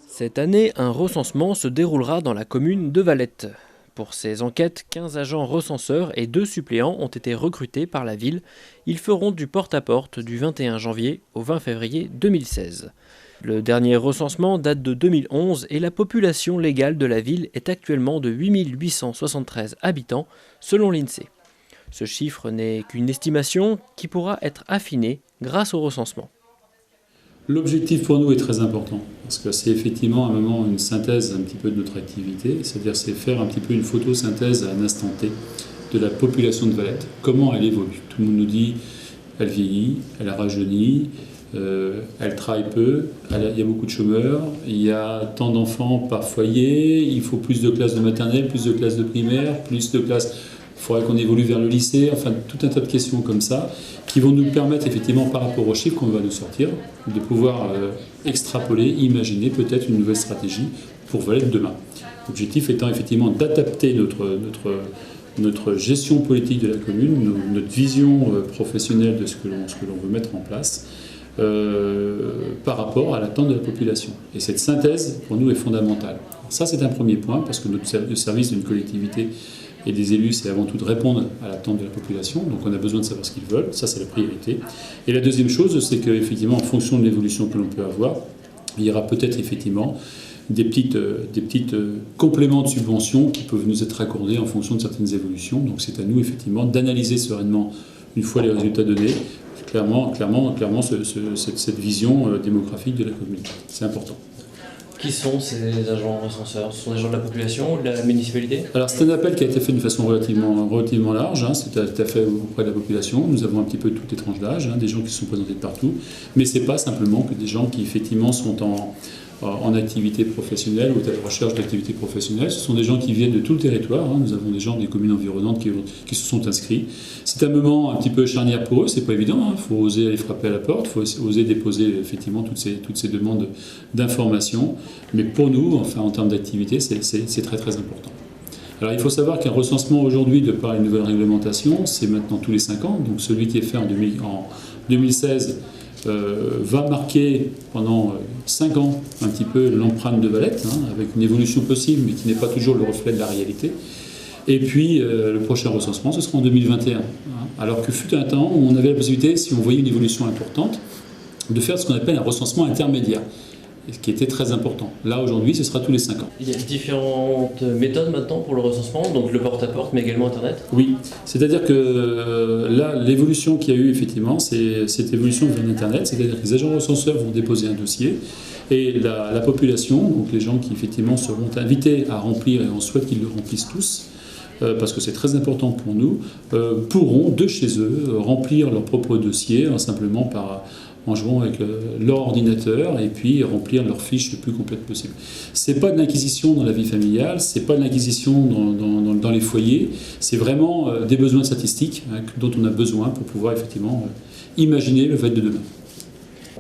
Cette année, un recensement se déroulera dans la commune de Valette. Pour ces enquêtes, 15 agents recenseurs et 2 suppléants ont été recrutés par la ville. Ils feront du porte-à-porte du 21 janvier au 20 février 2016. Le dernier recensement date de 2011 et la population légale de la ville est actuellement de 8 873 habitants selon l'INSEE. Ce chiffre n'est qu'une estimation qui pourra être affinée grâce au recensement. L'objectif pour nous est très important, parce que c'est effectivement à un moment une synthèse un petit peu de notre activité, c'est-à-dire c'est faire un petit peu une photosynthèse à un instant T de la population de Valette, comment elle évolue. Tout le monde nous dit elle vieillit, elle a rajeuni, elle travaille peu, il y a beaucoup de chômeurs, il y a tant d'enfants par foyer, il faut plus de classes de maternelle, plus de classes de primaire, plus de classes... Il faudrait qu'on évolue vers le lycée, enfin tout un tas de questions comme ça, qui vont nous permettre effectivement par rapport aux chiffres qu'on va nous sortir, de pouvoir extrapoler, imaginer peut-être une nouvelle stratégie pour Valette demain. L'objectif étant effectivement d'adapter notre gestion politique de la commune, notre vision professionnelle de ce que l'on veut mettre en place par rapport à l'attente de la population. Et cette synthèse, pour nous, est fondamentale. Ça, c'est un premier point, parce que le service d'une collectivité et des élus, c'est avant tout de répondre à l'attente de la population. Donc on a besoin de savoir ce qu'ils veulent, ça c'est la priorité. Et la deuxième chose, c'est qu'effectivement, en fonction de l'évolution que l'on peut avoir, il y aura peut-être effectivement des petites compléments de subventions qui peuvent nous être accordés en fonction de certaines évolutions. Donc c'est à nous effectivement d'analyser sereinement, une fois les résultats donnés, clairement cette vision démographique de la commune. C'est important. Qui sont ces agents recenseurs? Ce sont des gens de la population ou de la municipalité? Alors c'est un appel qui a été fait d'une façon relativement large, c'est à fait auprès de la population. Nous avons un petit peu toutes les tranches d'âge, des gens qui se sont présentés de partout, mais ce n'est pas simplement que des gens qui effectivement sont en activité professionnelle ou à la recherche d'activité professionnelle. Ce sont des gens qui viennent de tout le territoire. Nous avons des gens des communes environnantes qui se sont inscrits. C'est un moment un petit peu charnière pour eux, c'est pas évident. Il faut oser aller frapper à la porte, il faut oser déposer effectivement toutes ces demandes d'information. Mais pour nous, enfin en termes d'activité, c'est très très important. Alors il faut savoir qu'un recensement aujourd'hui, de par une nouvelle réglementation, c'est maintenant tous les 5 ans. Donc celui qui est fait en 2016 va marquer pendant 5 ans un petit peu l'empreinte de Valette, avec une évolution possible, mais qui n'est pas toujours le reflet de la réalité. Et puis le prochain recensement, ce sera en 2021. Alors que fut un temps où on avait la possibilité, si on voyait une évolution importante, de faire ce qu'on appelle un recensement intermédiaire, ce qui était très important. Là, aujourd'hui, ce sera tous les 5 ans. Il y a différentes méthodes maintenant pour le recensement, donc le porte-à-porte, mais également Internet? Oui, c'est-à-dire que là, l'évolution qu'il y a eu, effectivement, c'est cette évolution vers l'Internet, c'est-à-dire que les agents recenseurs vont déposer un dossier, et la population, donc les gens qui, effectivement, seront invités à remplir, et on souhaite qu'ils le remplissent tous, parce que c'est très important pour nous, pourront, de chez eux, remplir leur propre dossier, simplement en jouant avec leur ordinateur et puis remplir leurs fiches le plus complète possible. C'est pas de l'inquisition dans la vie familiale, c'est pas de l'inquisition dans les foyers, c'est vraiment des besoins statistiques dont on a besoin pour pouvoir effectivement imaginer le fait de demain.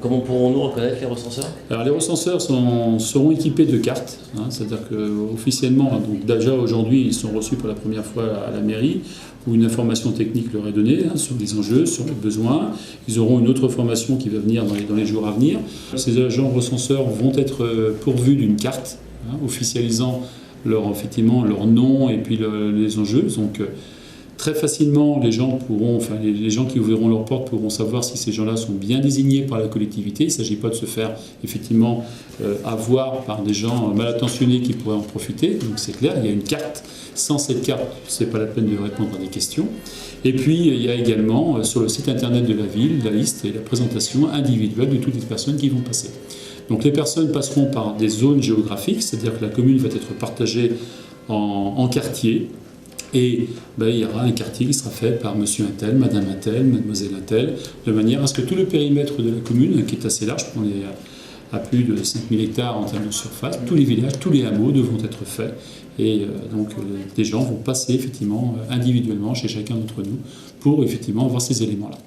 Comment pourrons-nous reconnaître les recenseurs? Alors les recenseurs seront équipés de cartes, c'est-à-dire qu'officiellement, donc déjà aujourd'hui, ils sont reçus pour la première fois à la mairie, où une information technique leur est donnée sur les enjeux, sur les besoins. Ils auront une autre formation qui va venir dans les jours à venir. Ces agents recenseurs vont être pourvus d'une carte officialisant leur nom et puis les enjeux. Donc très facilement, les gens qui ouvriront leurs portes pourront savoir si ces gens-là sont bien désignés par la collectivité. Il ne s'agit pas de se faire effectivement avoir par des gens mal intentionnés qui pourraient en profiter. Donc c'est clair, il y a une carte. Sans cette carte, ce n'est pas la peine de répondre à des questions. Et puis, il y a également sur le site internet de la ville la liste et la présentation individuelle de toutes les personnes qui vont passer. Donc les personnes passeront par des zones géographiques, c'est-à-dire que la commune va être partagée en quartiers. Et il y aura un quartier qui sera fait par monsieur un tel, madame un tel, mademoiselle un tel, de manière à ce que tout le périmètre de la commune, qui est assez large, on est à plus de 5000 hectares en termes de surface, tous les villages, tous les hameaux devront être faits. Et donc des gens vont passer effectivement individuellement chez chacun d'entre nous pour effectivement avoir ces éléments-là.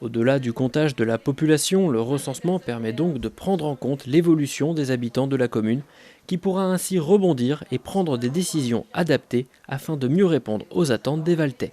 Au-delà du comptage de la population, le recensement permet donc de prendre en compte l'évolution des habitants de la commune, qui pourra ainsi rebondir et prendre des décisions adaptées afin de mieux répondre aux attentes des Valtais.